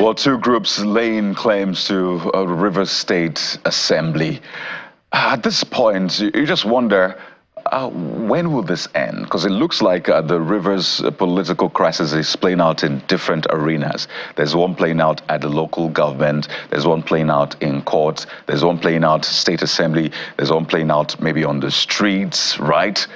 Well, two groups laying claims to a Rivers State Assembly. At this point, you just wonder, when will this end? Because it looks like the Rivers political crisis is playing out in different arenas. There's one playing out at the local government. There's one playing out in courts. There's one playing out state assembly. There's one playing out maybe on the streets, right?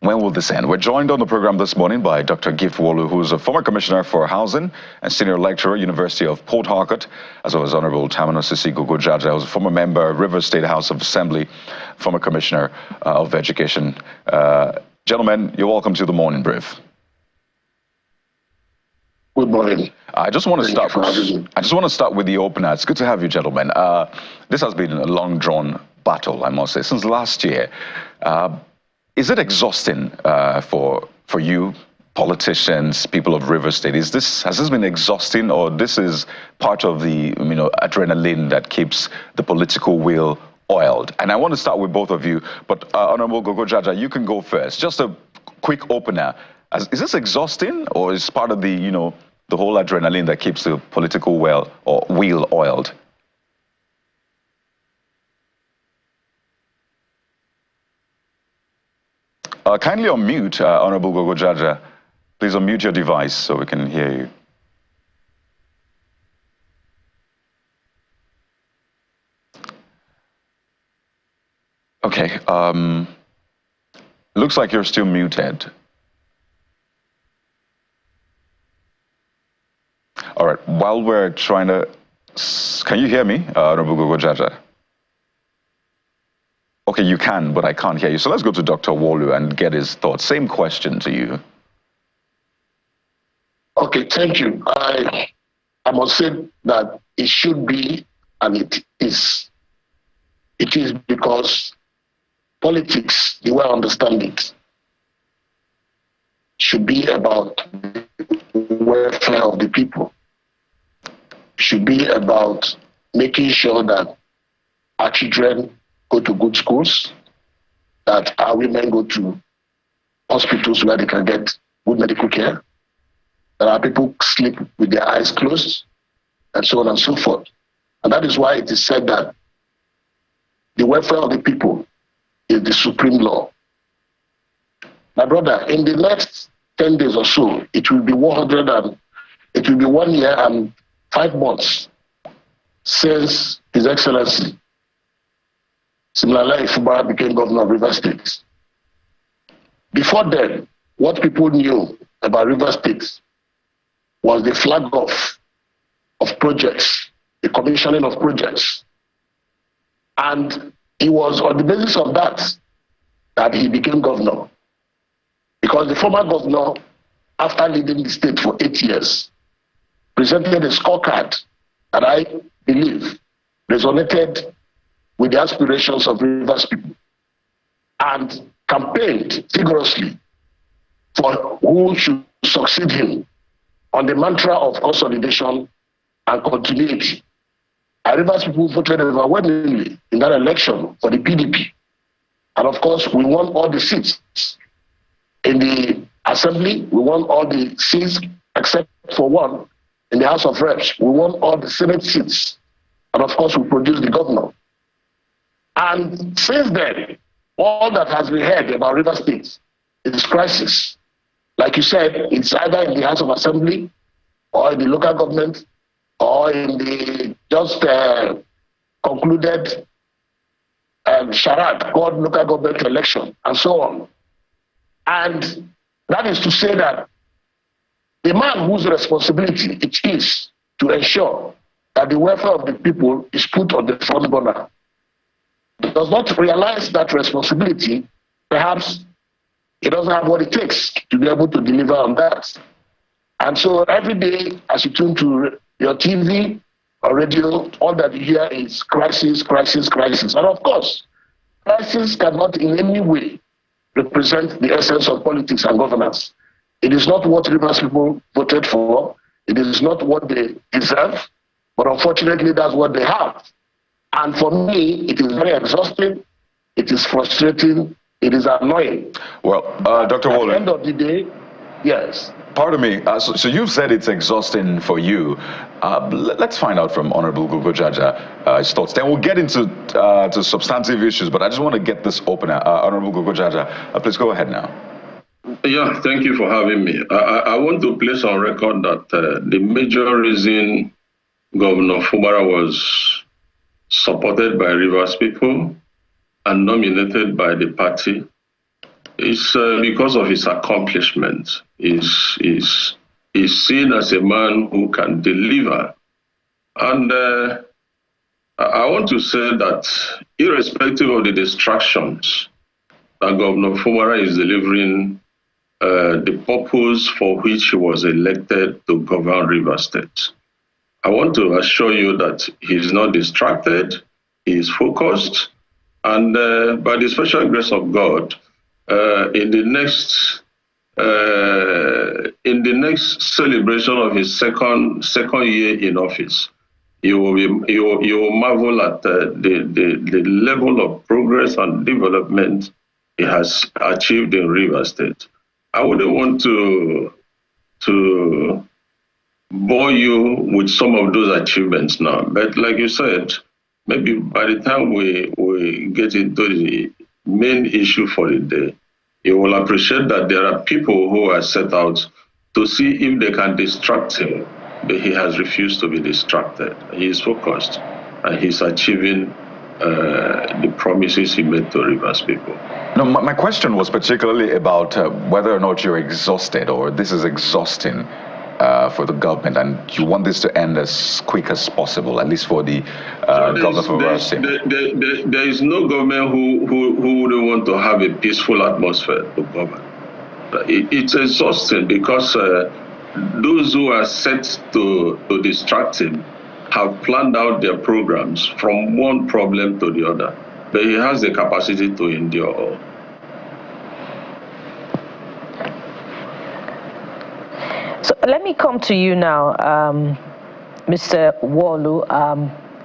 When will this end? We're joined on the program this morning by Dr. Gift Wolu, who is a former commissioner for housing and senior lecturer, University of Port Harcourt, as well as Honorable Tamino Sisi Gogojaja, who is a former member of Rivers State House of Assembly, former commissioner of education. Gentlemen, you're welcome to the morning brief. Good morning. I just want to start with the opener. It's good to have you, gentlemen. This has been a long drawn battle, I must say, since last year. Is it exhausting for you, politicians, people of Rivers State? Has this been exhausting, or this is part of the adrenaline that keeps the political wheel oiled? And I want to start with both of you, but Honorable Gogojaja, you can go first. Just a quick opener. Is this exhausting, or is part of the the whole adrenaline that keeps the political wheel oiled? Kindly unmute, Honorable Gogojaja. Please unmute your device so we can hear you. Okay. Looks like you're still muted. All right. While we're trying to... Can you hear me, Honorable Gogojaja? Okay, you can, but I can't hear you. So let's go to Dr. Wolu and get his thoughts. Same question to you. Okay, thank you. I must say that it should be, and it is. It is because politics, the way I understand it, should be about the welfare of the people. Should be about making sure that our children go to good schools, that our women go to hospitals where they can get good medical care, that our people sleep with their eyes closed, and so on and so forth. And that is why it is said that the welfare of the people is the supreme law. My brother, in the next 10 days or so, it will be 1 year and 5 months since His Excellency Siminalayi Fubara became governor of Rivers State. Before then, what people knew about Rivers State was the flag off of projects, the commissioning of projects. And it was on the basis of that he became governor. Because the former governor, after leading the state for 8 years, presented a scorecard that I believe resonated with the aspirations of Rivers people, and campaigned vigorously for who should succeed him on the mantra of consolidation and continuity. And Rivers people voted overwhelmingly in that election for the PDP. And of course, we won all the seats. In the assembly, we won all the seats except for one. In the House of Reps, we won all the Senate seats. And of course, we produced the governor. And since then, all that has been heard about Rivers State is crisis. Like you said, it's either in the House of Assembly or in the local government or in the just concluded charade called local government election and so on. And that is to say that the man whose responsibility it is to ensure that the welfare of the people is put on the front burner does not realize that responsibility, perhaps he doesn't have what it takes to be able to deliver on that. And so every day, as you tune to your TV or radio, all that you hear is crisis, crisis, crisis. And of course, crisis cannot in any way represent the essence of politics and governance. It is not what Rivers people voted for. It is not what they deserve. But unfortunately, that's what they have. And for me, it is very exhausting, it is frustrating, it is annoying. Well, Dr. Wolu. At the end of the day, Yes. Pardon me. So you've said it's exhausting for you. Let's find out from Honorable Gogojaja his thoughts. Then we'll get into to substantive issues. But I just want to get this open. Honorable Gogojaja, please go ahead now. Yeah, thank you for having me. I want to place on record that the major reason Governor Fubara was supported by Rivers people and nominated by the party is because of his accomplishments. He's seen as a man who can deliver. And I want to say that irrespective of the distractions that Governor Fubara is delivering, the purpose for which he was elected to govern Rivers State, I want to assure you that he's not distracted, he is focused, and by the special grace of God, in the next celebration of his second year in office, you will marvel at the level of progress and development he has achieved in Rivers State. I wouldn't want to bore you with some of those achievements now, but like you said, maybe by the time we get into the main issue for the day, you will appreciate that there are people who are set out to see if they can distract him, but he has refused to be distracted. He is focused, and he's achieving the promises he made to Rivers people. No, my question was particularly about whether or not you're exhausted, or this is exhausting for the government, and you want this to end as quick as possible, at least for the governor of Rivers. There is no government who would want to have a peaceful atmosphere to govern. It's exhausting because those who are set to distract him have planned out their programs from one problem to the other, but he has the capacity to endure all. So let me come to you now, Mr. Walu.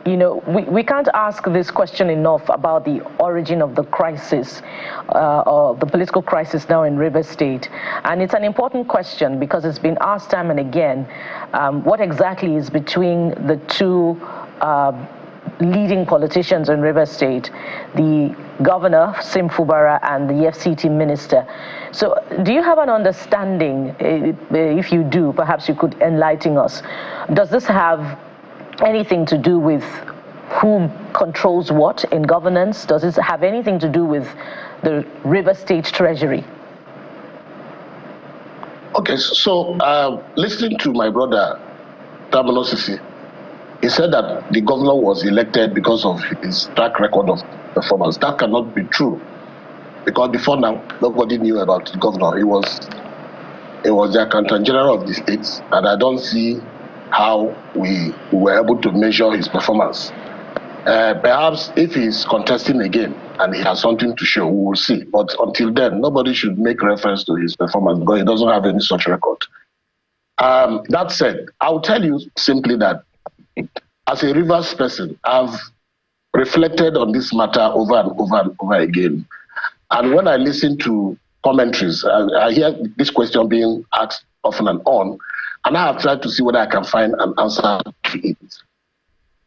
You know, we can't ask this question enough about the origin of the crisis, or the political crisis now in Rivers State. And it's an important question because it's been asked time and again, what exactly is between the two leading politicians in Rivers State, the governor, Sim Fubara, and the FCT minister. So do you have an understanding, if you do, perhaps you could enlighten us, does this have anything to do with who controls what in governance? Does it have anything to do with the Rivers State Treasury? Okay, so listening to my brother, Tamalo Sisi, he said that the governor was elected because of his track record of performance. That cannot be true, because before now, nobody knew about the governor. He was the accountant general of the state, and I don't see how we were able to measure his performance. Perhaps if he's contesting again and he has something to show, we will see. But until then, nobody should make reference to his performance because he doesn't have any such record. That said, I'll tell you simply that as a Rivers person, I've reflected on this matter over and over and over again. And when I listen to commentaries, I hear this question being asked often and on, and I have tried to see whether I can find an answer to it.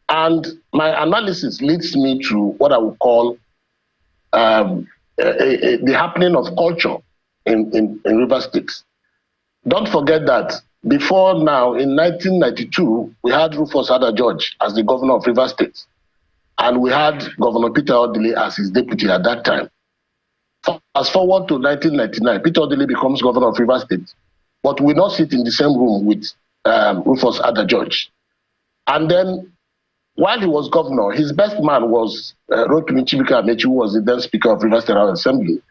And my analysis leads me to what I would call the happening of culture in Rivers State. Don't forget that before now, in 1992, we had Rufus Ada George as the governor of Rivers State, and we had Governor Peter Odili as his deputy at that time. Fast forward to 1999, Peter Odili becomes governor of Rivers State, but we not sit in the same room with Rufus Ada George. And then, while he was governor, his best man was Rotimi Chibika Amechi, who was the then Speaker of Rivers State Assembly.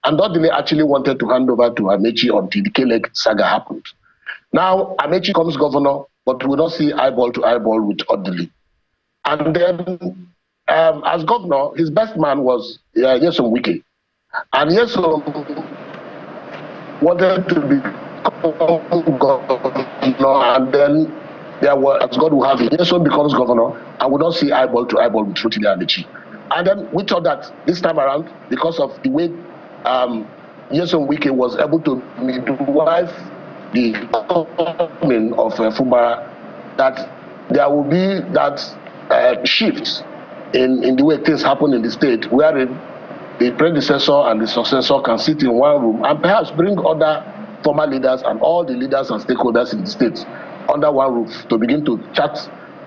And Odili actually wanted to hand over to Amechi until the K-Leg saga happened. Now, Amechi comes governor, but we don't see eyeball to eyeball with Odili. And then, as governor, his best man was Nyesom Wike. And Nyesom wanted to become governor, and then there was, as God will have it, Nyesom becomes governor, and we don't see eyeball to eyeball with Rotimi Amechi. And then we thought that this time around, because of the way Nyesom Wike was able to midwife the coming of Fubara, that there will be that shift in the way things happen in the state, wherein the predecessor and the successor can sit in one room and perhaps bring other former leaders and all the leaders and stakeholders in the state under one roof to begin to chart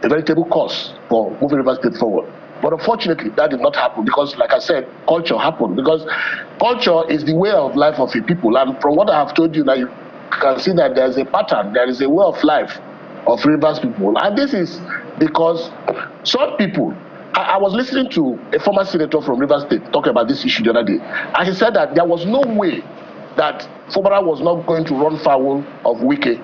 a veritable course for moving Rivers State forward. But unfortunately, that did not happen because, like I said, culture happened. Because culture is the way of life of a people. And from what I have told you now, you can see that there's a pattern, there is a way of life of Rivers people. And this is because some people, I was listening to a former senator from Rivers State talk about this issue the other day. And he said that there was no way that Fubara was not going to run foul of Wike.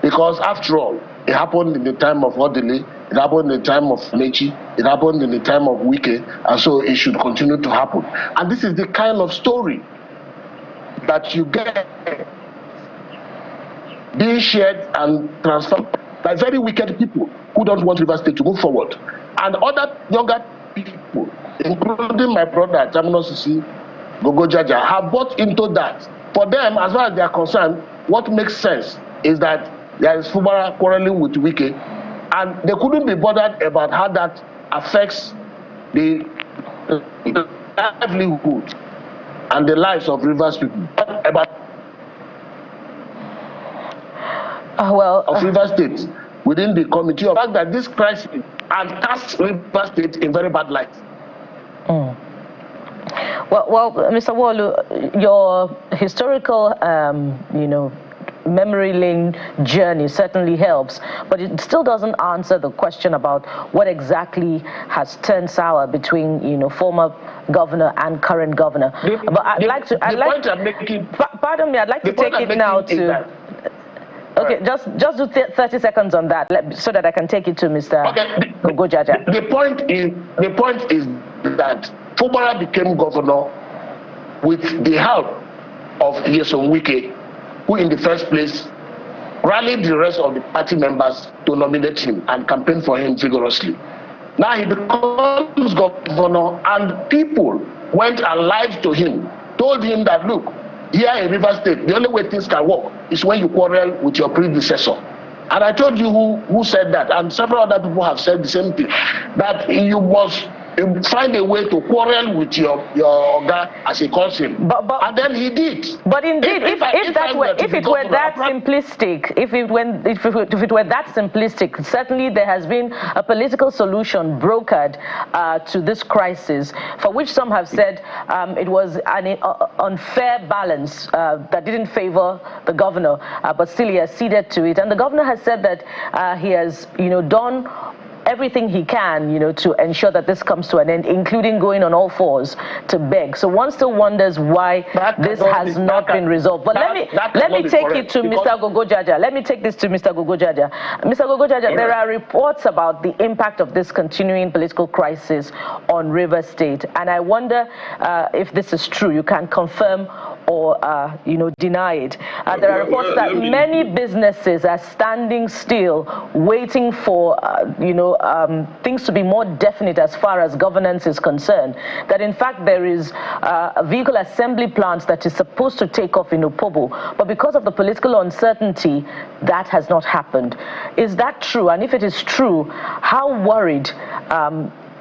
Because after all, it happened in the time of Odili, it happened in the time of Mechi, it happened in the time of Wike, and so it should continue to happen. And this is the kind of story that you get being shared and transferred by very wicked people who don't want Rivers State to move forward. And other younger people, including my brother, Terminal Sisi, Gogo Jaja, have bought into that. For them, as far as they are concerned, what makes sense is that there is Fubara quarreling with Wike, and they couldn't be bothered about how that affects the livelihood and the lives of Rivers people. Of Rivers State within the committee, of the fact that this crisis and casts Rivers State in very bad light. Well, Mr. Wolu, your historical, memory lane journey certainly helps, but it still doesn't answer the question about what exactly has turned sour between, former governor and current governor. But I'd like to pardon me, I'd like to take it now to. Okay, just do 30 seconds on that, so that I can take it to Mr. Gogo Jaja. The point is that Fubara became governor with the help of Nyesom Wike, who in the first place rallied the rest of the party members to nominate him and campaign for him vigorously. Now he becomes governor, and people went and lied to him, told him that, look, here in Rivers State, the only way things can work is when you quarrel with your predecessor. And I told you who said that, and several other people have said the same thing, that you must find a way to quarrel with your guy, as he calls him. And then he did. But indeed, if it were that simplistic, certainly there has been a political solution brokered to this crisis, for which some have said it was an unfair balance that didn't favor the governor, but still he has ceded to it. And the governor has said that he has, done everything he can, to ensure that this comes to an end, including going on all fours to beg. So one still wonders why this has not been resolved. But let me take it to Mr. Gogo Jaja. Let me take this to Mr. Gogo Jaja. Mr. Gogo Jaja, there are reports about the impact of this continuing political crisis on Rivers State, and I wonder if this is true. You can confirm or deny it. There are reports that many businesses are standing still, waiting for things to be more definite as far as governance is concerned. That in fact there is a vehicle assembly plant that is supposed to take off in Opobo, but because of the political uncertainty, that has not happened. Is that true? And if it is true, how worried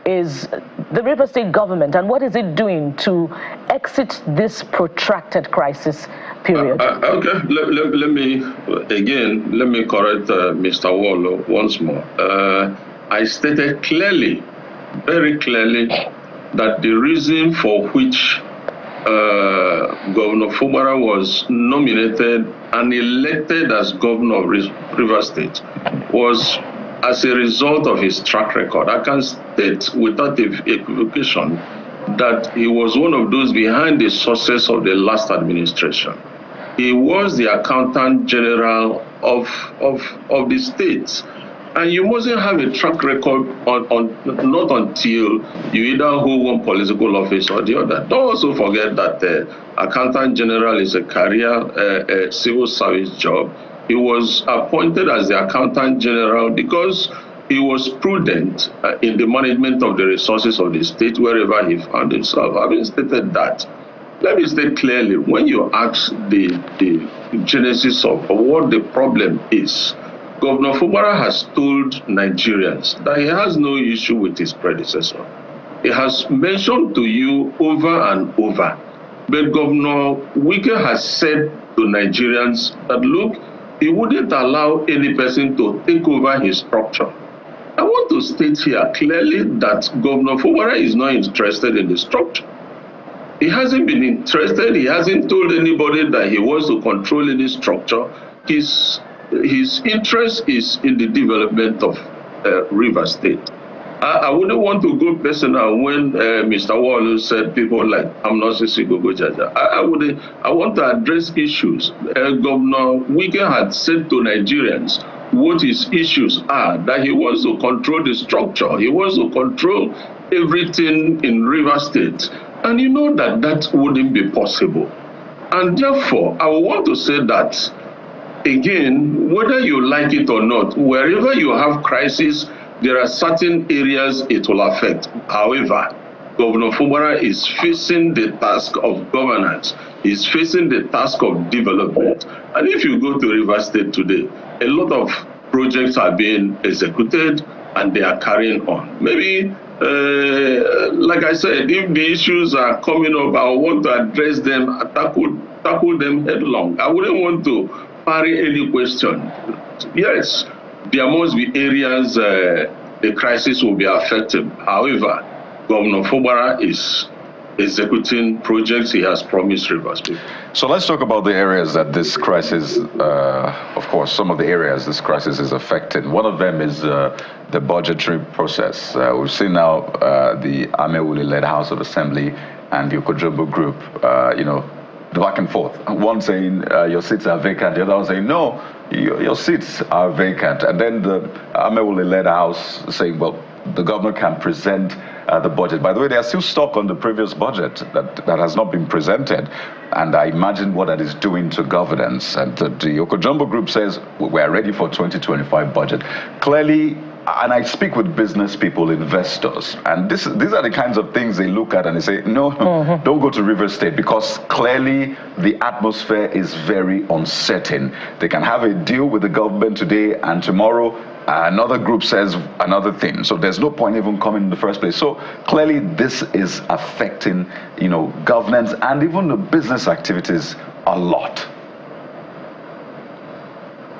is the Rivers State government, and what is it doing to exit this protracted crisis period? Okay, let me correct Mr. Wolu once more. I stated clearly, very clearly, that the reason for which Governor Fubara was nominated and elected as governor of Rivers State was as a result of his track record. I can state without equivocation that he was one of those behind the success of the last administration. He was the accountant general of the state. And you mustn't have a track record not until you either hold one political office or the other. Don't also forget that accountant general is a career civil service job. He was appointed as the accountant general because he was prudent in the management of the resources of the state wherever he found himself. Having stated that, let me state clearly, when you ask the genesis of what the problem is, Governor Fubara has told Nigerians that he has no issue with his predecessor. He has mentioned to you over and over, but Governor Wike has said to Nigerians that, look, he wouldn't allow any person to take over his structure. I want to state here clearly that Governor Fubara is not interested in the structure. He hasn't been interested. He hasn't told anybody that he wants to control any structure. His interest is in the development of Rivers State. I wouldn't want to go personal when Mr. Wallu said people like Amnosisi Gogojaja. I want to address issues. Governor Wike had said to Nigerians what his issues are, that he wants to control the structure. He wants to control everything in Rivers State. And you know that that wouldn't be possible. And therefore, I want to say that, again, whether you like it or not, wherever you have crisis, there are certain areas it will affect. However, Governor Fubara is facing the task of governance. He's facing the task of development. And if you go to Rivers State today, a lot of projects are being executed and they are carrying on. Maybe, like I said, if the issues are coming up, I want to address them, tackle them headlong. I wouldn't want to parry any question. Yes, there must be areas the crisis will be affected. However, Governor Fubara is executing projects he has promised Rivers people. So let's talk about the areas that this crisis, of course, some of the areas this crisis is affecting. One of them is the budgetary process. We've seen now the Amewule-led House of Assembly and the Okojumbo group, the back and forth. One saying your seats are vacant, the other one saying no, your seats are vacant. And then the Amewule-led House saying, well, the governor can present the budget. By the way, they are still stuck on the previous budget that has not been presented. And I imagine what that is doing to governance. And the Okojumbo group says, we are ready for 2025 budget. Clearly, and I speak with business people, investors, and these are the kinds of things they look at and they say, no, don't go to Rivers State, because clearly the atmosphere is very uncertain. They can have a deal with the government today and tomorrow another group says another thing. So there's no point even coming in the first place. So clearly this is affecting, governance and even the business activities a lot.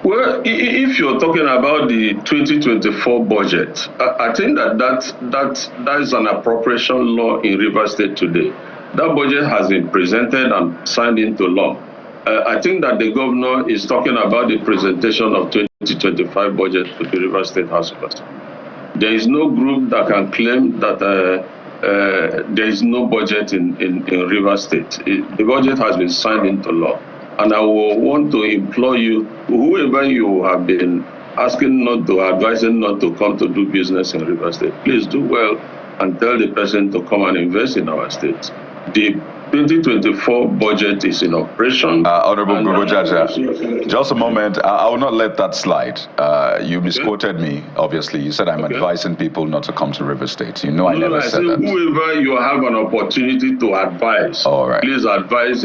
Well, if you're talking about the 2024 budget, I think that is an appropriation law in Rivers State today. That budget has been presented and signed into law. I think that the governor is talking about the presentation of 2025 budget to the Rivers State House of Assembly. There is no group that can claim that there is no budget in Rivers State. The budget has been signed into law. And I will want to implore you, whoever you have been asking not to, advising not to come to do business in Rivers State, please do well and tell the person to come and invest in our state. The 2024 budget is in operation. Honorable Gogojaja, just a moment. I will not let that slide. You misquoted me, obviously. You said I'm advising people not to come to Rivers State. I never said that. Whoever you have an opportunity to advise, please advise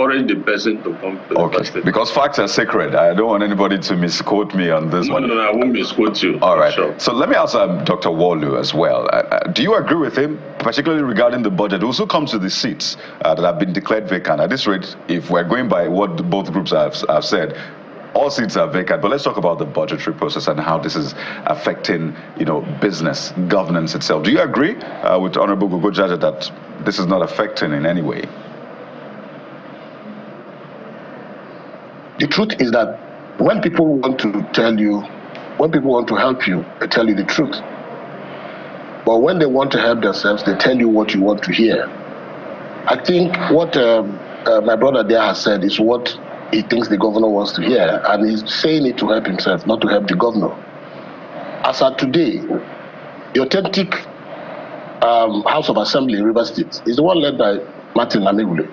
encourage the person to come to the state. Because facts are sacred. I don't want anybody to misquote me on this one. No, I won't misquote you. All right. Sure. So let me ask Dr. Wallu as well. Do you agree with him, particularly regarding the budget? Also comes to the seats that have been declared vacant. At this rate, if we're going by what both groups have said, all seats are vacant. But let's talk about the budgetary process and how this is affecting, business governance itself. Do you agree with Honorable Gogojaja that this is not affecting in any way? The truth is that when people want to help you, they tell you the truth. But when they want to help themselves, they tell you what you want to hear. I think what my brother there has said is what he thinks the governor wants to hear, and he's saying it to help himself, not to help the governor. As of today, the authentic House of Assembly in Rivers State is the one led by Martin Amewule.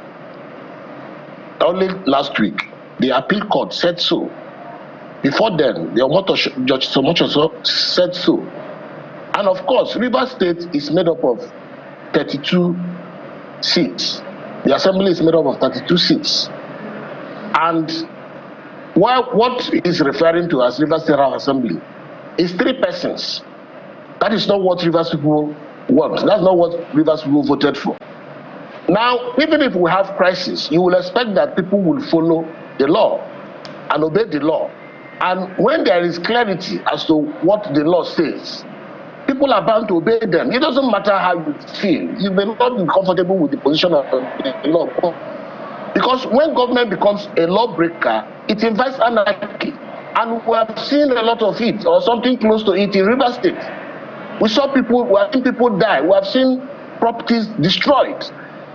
Only last week, the appeal court said so. Before then, the Omoto Judge Somochoso said so. And of course, Rivers State is made up of 32 seats. The assembly is made up of 32 seats. And what he's referring to as Rivers State House Assembly is 3 persons. That is not what Rivers people want. That's not what Rivers people voted for. Now, even if we have crisis, you will expect that people will follow the law and obey the law. And when there is clarity as to what the law says, people are bound to obey them. It doesn't matter how you feel. You may not be comfortable with the position of the law. Because when government becomes a lawbreaker, it invites anarchy. And we have seen a lot of it, or something close to it in Rivers State. We have seen people die. We have seen properties destroyed.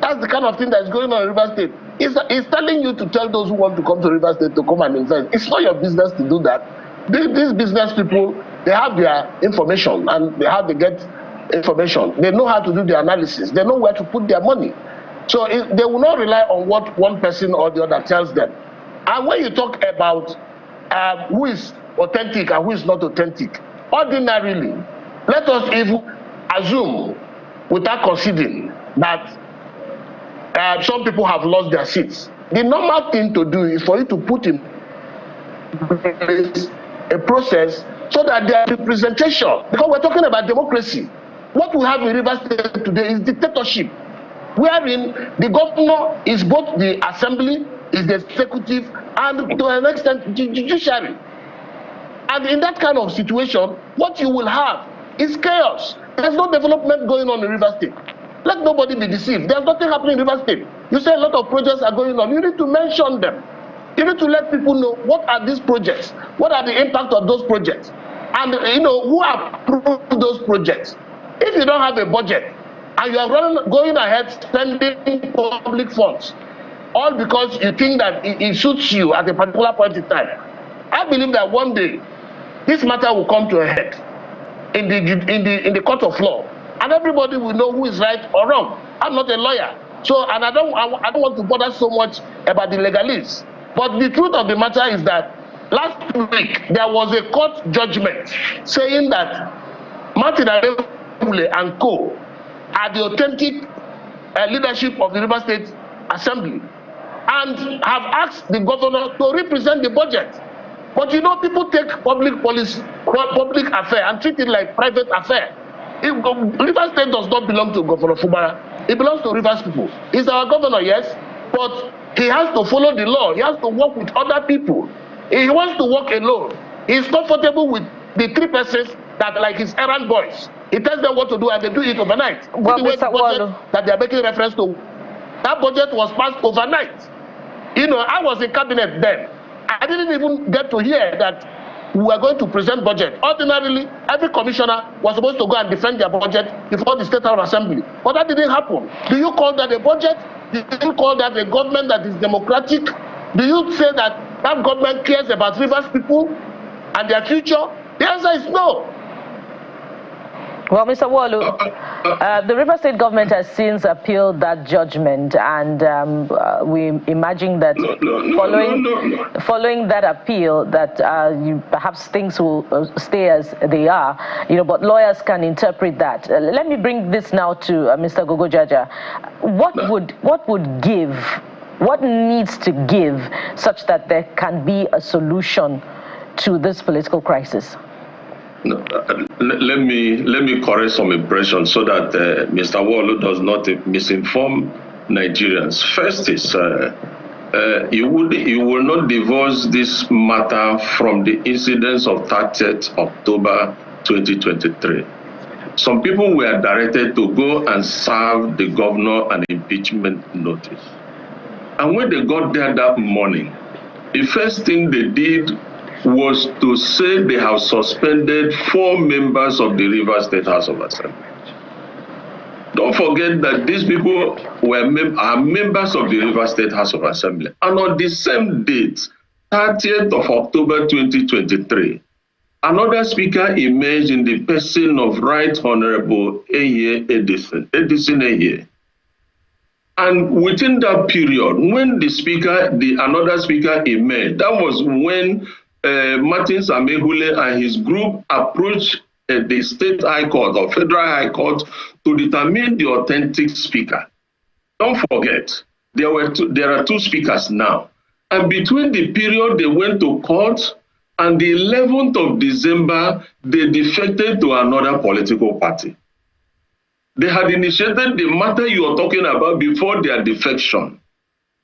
That's the kind of thing that's going on in Rivers State. It's telling you to tell those who want to come to Rivers State to come and invest. It's not your business to do that. These business people, they have their information and they get information. They know how to do the analysis. They know where to put their money. So they will not rely on what one person or the other tells them. And when you talk about who is authentic and who is not authentic, ordinarily, let us even assume, without conceding, that some people have lost their seats. The normal thing to do is for you to put in place a process so that there is representation. Because we're talking about democracy. What we have in Rivers State today is dictatorship, wherein the governor is both the assembly, is the executive, and to an extent the judiciary. And in that kind of situation, what you will have is chaos. There's no development going on in Rivers State. Let nobody be deceived. There's nothing happening in Rivers State. You say a lot of projects are going on. You need to mention them. You need to let people know what are these projects, what are the impact of those projects, and who approved those projects. If you don't have a budget and you are going ahead spending public funds, all because you think that it suits you at a particular point in time, I believe that one day this matter will come to a head in the court of law, and everybody will know who is right or wrong. I'm not a lawyer, so and I don't want to bother so much about the legalese. But the truth of the matter is that last week there was a court judgment saying that Martin and co are the authentic leadership of the River State Assembly and have asked the governor to represent the budget. But people take public policy, public affair and treat it like private affair. Rivers State does not belong to Governor Fubara. It belongs to Rivers people. He's our governor, yes, but he has to follow the law. He has to work with other people. He wants to work alone. He's comfortable with the 3 persons that like his errand boys. He tells them what to do and they do it overnight. Well, the budget that they are making reference to, that budget was passed overnight. I was in cabinet then. I didn't even get to hear that we were going to present budget. Ordinarily, every commissioner was supposed to go and defend their budget before the State House Assembly. But that didn't happen. Do you call that a budget? Do you call that a government that is democratic? Do you say that that government cares about Rivers people and their future? The answer is no. Well, Mr. Walu, the River State government has since appealed that judgment, and we imagine that following that appeal, that perhaps things will stay as they are, but lawyers can interpret that. Let me bring this now to Mr. Gogojaja. What needs to give such that there can be a solution to this political crisis? No, let me correct some impressions so that Mr. Walu does not misinform Nigerians. First is you will not divorce this matter from the incidents of 30th October 2023. Some people were directed to go and serve the governor an impeachment notice. And when they got there that morning, the first thing they did was to say they have suspended 4 members of the Rivers State House of Assembly. Don't forget that these people are members of the Rivers State House of Assembly. And on the same date, 30th of October 2023, another speaker emerged in the person of Right Honorable Edison Eye. And within that period, when another speaker emerged, that was when Martin Samehule and his group approached the State High Court or Federal High Court to determine the authentic speaker. Don't forget, there are two speakers now. And between the period they went to court and the 11th of December, they defected to another political party. They had initiated the matter you are talking about before their defection.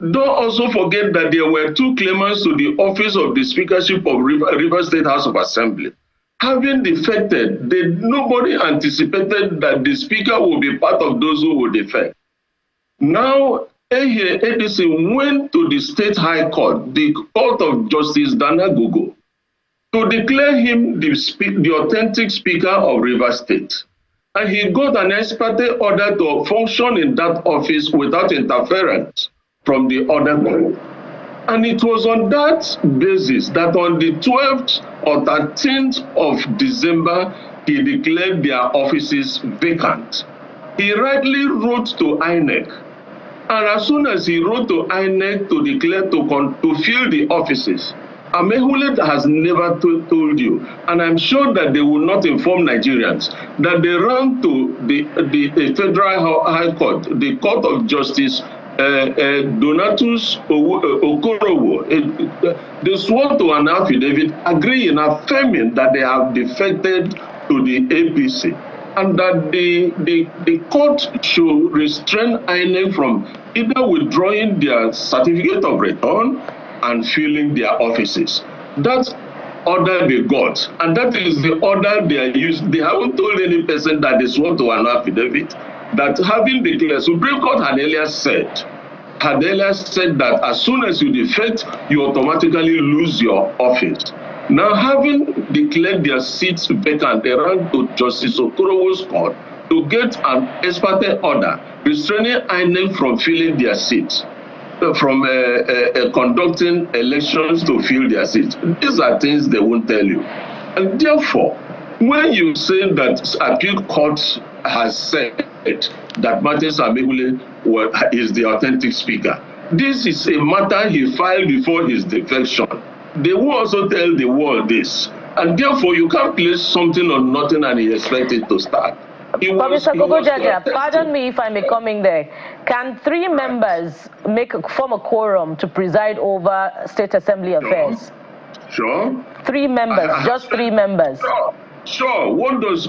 Don't also forget that there were two claimants to the office of the speakership of River State House of Assembly. Having defected, nobody anticipated that the speaker would be part of those who would defect. Now, Edison went to the State High Court, the Court of Justice Dana Gogo, to declare him the authentic speaker of River State. And he got an ex parte order to function in that office without interference from the other court. And it was on that basis that on the 12th or 13th of December, he declared their offices vacant. He rightly wrote to INEC. And as soon as he wrote to INEC to declare to fill the offices, Amehule has never told you, and I'm sure that they will not inform Nigerians, that they ran to the Federal High Court, the Court of Justice, Donatus Okorowo. They swore to an affidavit agreeing, affirming that they have defected to the APC, and that the court should restrain INEC from either withdrawing their certificate of return and filling their offices. That order they got, and that is the order they are used. They haven't told any person that they swore to an affidavit, that having declared, Supreme Court had earlier said that as soon as you defect, you automatically lose your office. Now, having declared their seats vacant, they ran to Justice Okorowo's court to get an ex parte order restraining INEC from filling their seats, from conducting elections to fill their seats. These are things they won't tell you. And therefore, when you say that appeal court has said that Martins Amehule is the authentic speaker, this is a matter he filed before his defection. They will also tell the world this. And therefore, you can't place something on nothing and you expect it to start. But Mr. Gogojaja, pardon me if I may come in there. Can 3 members form a quorum to preside over State Assembly affairs? Sure. 3 members, just 3 members. Sure. What does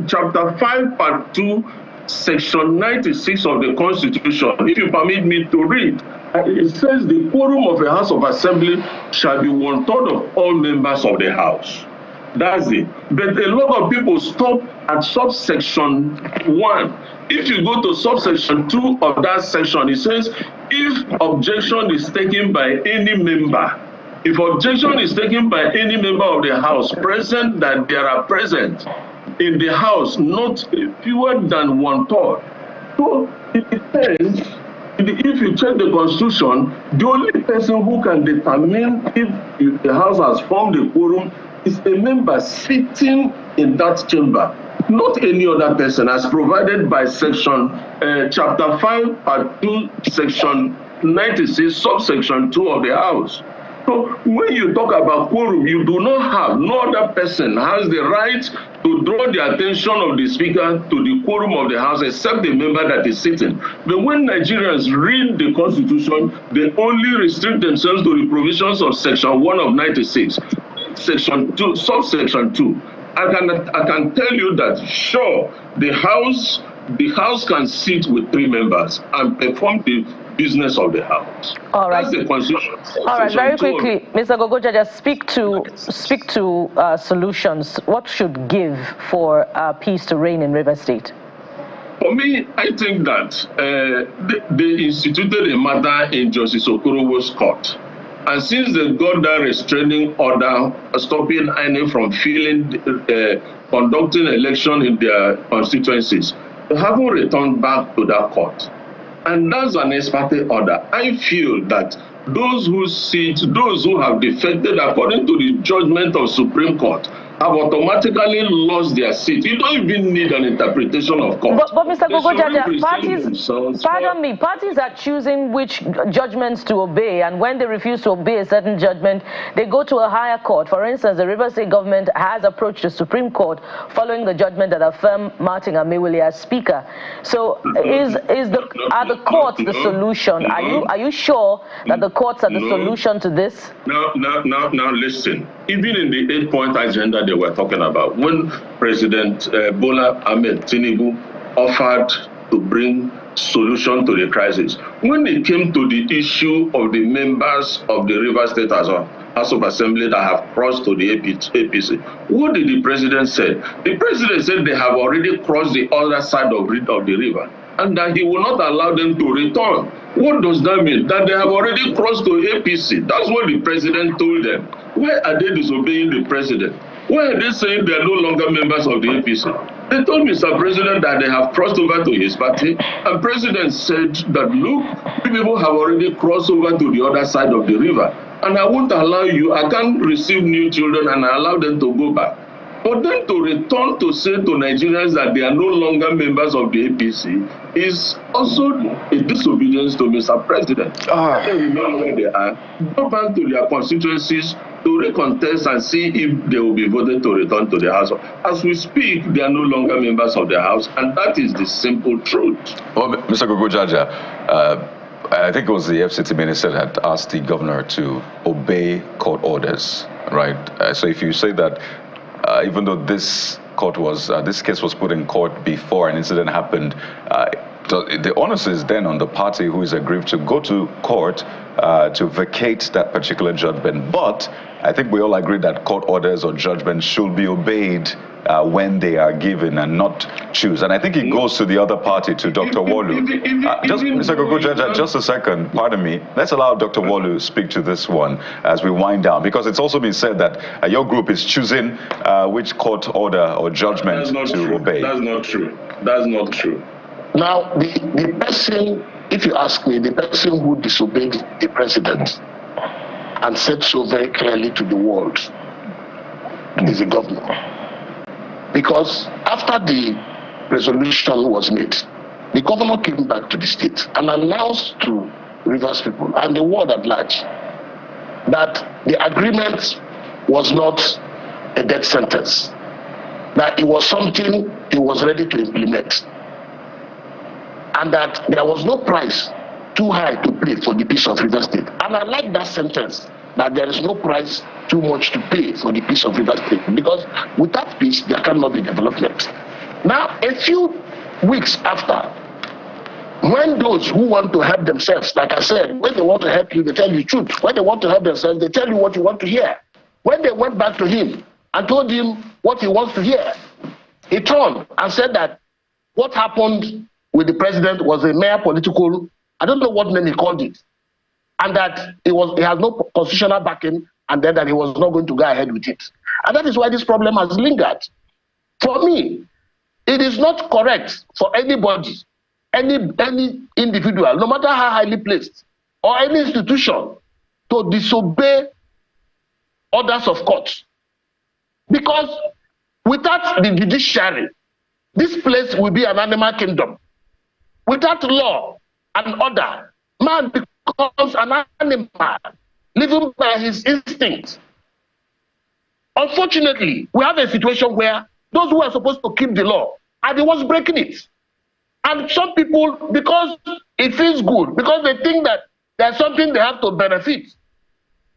Chapter 5, Part 2, Section 96 of the Constitution, if you permit me to read, it says the quorum of a House of Assembly shall be 1/3 of all members of the House. That's it. But a lot of people stop at subsection 1. If you go to subsection 2 of that section, it says, if objection is taken by any member, if objection is taken by any member of the House present, that there are present in the House not fewer than 1/3. So it depends. If you check the Constitution, the only person who can determine if the House has formed a quorum is a member sitting in that chamber, not any other person, as provided by Section Chapter 5, Part 2, Section 96, Subsection 2 of the House. So when you talk about quorum, you do not have, no other person has the right to draw the attention of the speaker to the quorum of the House except the member that is sitting. But when Nigerians read the Constitution, they only restrict themselves to the provisions of Section 1 of 96, Section 2, Subsection 2. I can tell you that, sure, the House can sit with 3 members and perform the business of the House. All right. That's the Constitution. All right, very quickly, Mr. Gogojaja, speak to solutions. What should give for peace to reign in River State? For me, I think that they instituted a matter in Justice Okorowo's court. And since they got that restraining order stopping INEC from conducting election in their constituencies, they haven't returned back to that court. And that's an ex parte order. I feel that those who have defected according to the judgment of Supreme Court, have automatically lost their seat. You don't even need an interpretation of court. But Mr. Gogojaja, parties are choosing which judgments to obey, and when they refuse to obey a certain judgment, they go to a higher court. For instance, the Rivers State government has approached the Supreme Court following the judgment that affirmed Martin Amewule as Speaker. So, are the courts the solution? Are you sure that the courts are the solution to this? Now, listen. Even in the 8-point agenda they were talking about, when President Bola Ahmed Tinubu offered to bring solution to the crisis, when it came to the issue of the members of the Rivers State House of Assembly that have crossed to the APC, what did the president say? The president said they have already crossed the other side of the river, and that he will not allow them to return. What does that mean? That they have already crossed to APC. That's what the president told them. Why are they disobeying the president? Why are they saying they are no longer members of the APC? They told Mr. President that they have crossed over to his party, and President said that, look, people have already crossed over to the other side of the river, and I won't allow you, I can't receive new children and I allow them to go back. But then to return to say to Nigerians that they are no longer members of the APC is also a disobedience to Mr. President. They will know where they are, go back to their constituencies to recontest and see if they will be voted to return to the House. As we speak, they are no longer members of the House, and that is the simple truth. Well, Mr. Gogojaja, I think it was the FCT minister that asked the governor to obey court orders, right? So if you say that even though this case was put in court before an incident happened, the onus is then on the party who is aggrieved to go to court to vacate that particular judgment. But I think we all agree that court orders or judgments should be obeyed when they are given and not choose. And I think it goes to the other party, to Dr. Wolu. Mr. Gogojaja, just a second, pardon me. Let's allow Dr. Wolu speak to this one as we wind down, because it's also been said that your group is choosing which court order or judgment to obey. That's not true. That's not true. Now, the person, if you ask me, the person who disobeyed the president and said so very clearly to the world is the governor. Because after the resolution was made, the governor came back to the state and announced to Rivers people and the world at large that the agreement was not a death sentence, that it was something he was ready to implement, and that there was no price too high to pay for the peace of Rivers State. And I like that sentence, that there is no price too much to pay for the peace of Rivers State, because without peace, there cannot be development. Now, a few weeks after, when those who want to help themselves, like I said, when they want to help you, they tell you the truth. When they want to help themselves, they tell you what you want to hear. When they went back to him and told him what he wants to hear, he turned and said that what happened with the president was a mere political, I don't know what name he called it, and that he has no constitutional backing, and then that he was not going to go ahead with it. And that is why this problem has lingered. For me, it is not correct for anybody, any individual, no matter how highly placed, or any institution, to disobey orders of court. Because without the judiciary, this place will be an animal kingdom. Without law and order, man becomes an animal, living by his instincts. Unfortunately, we have a situation where those who are supposed to keep the law are the ones breaking it. And some people, because it feels good, because they think that there's something they have to benefit,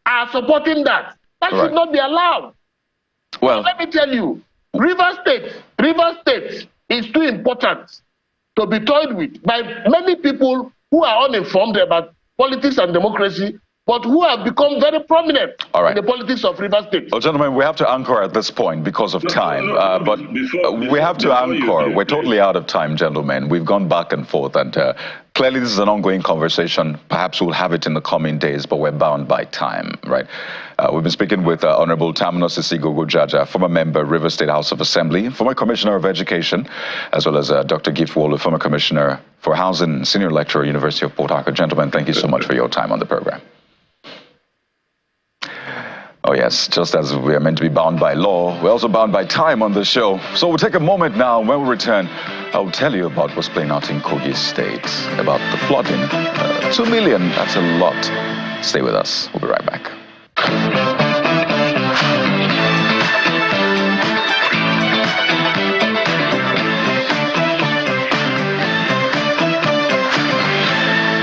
are supporting that. That should not be allowed. Well, let me tell you, Rivers State is too important to be toyed with by many people who are uninformed about politics and democracy, but who have become very prominent in the politics of Rivers State. Well, gentlemen, we have to anchor at this point because of time. But we have to anchor. We're totally out of time, gentlemen. We've gone back and forth, and clearly this is an ongoing conversation. Perhaps we'll have it in the coming days, but we're bound by time, right? We've been speaking with Honorable Terminus Sisi Gogojaja, former member, Rivers State House of Assembly, former Commissioner of Education, as well as Dr. Gift Wolu, former Commissioner for Housing, Senior Lecturer, University of Port Harcourt. Gentlemen, thank you so much for your time on the program. Oh yes, just as we are meant to be bound by law, we're also bound by time on the show. So we'll take a moment now. When we return, I'll tell you about what's playing out in Kogi State, about the flooding. 2 million, that's a lot. Stay with us. We'll be right back.